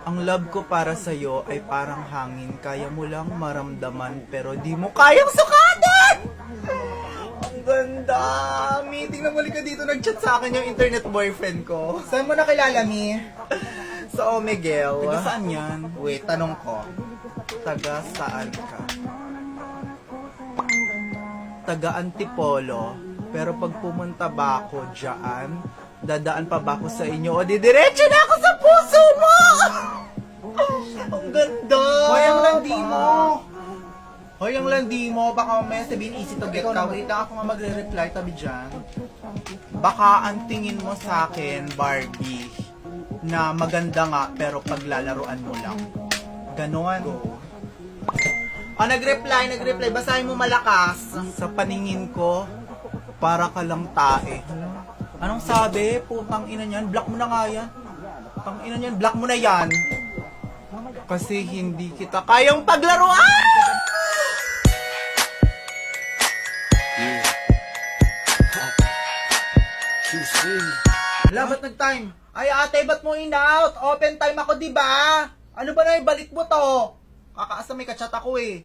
Ang love ko para sa'yo ay parang hangin. Kaya mo lang maramdaman pero di mo kayang sukatin! Ang ganda! Mi, tingnan mo ka dito. Nag-chat sa akin yung internet boyfriend ko. Saan mo nakilala, Mi? Sa Omegle. Taga saan yan? Wait, tanong ko. Taga saan ka? Taga Antipolo. Pero pag pumunta ba ako dyan, dadaan pa ba ako sa inyo o didiretso na ako sa puso mo? Ang ganda! Hoy, ang landi mo! Hoy, ang landi mo. Baka may sabihin easy to get ka. Wait lang ako nga magre-reply tabi dyan. Baka ang tingin mo sa akin, Barbie, na maganda nga pero paglalaruan mo lang. Ganon. Nag-reply. Basahin mo malakas. Sa paningin ko, para ka lang tae. Anong sabi? Putang ina niyan. Block mo na nga yan. Putang ina niyan. Block mo na yan. Kasi hindi kita kayang paglaruan! Hala, ba't nag-time? Ay ate, ba't mo in-out? Open time ako, diba? Ano ba na ibalik mo to? Kakaasa may kachat ako eh.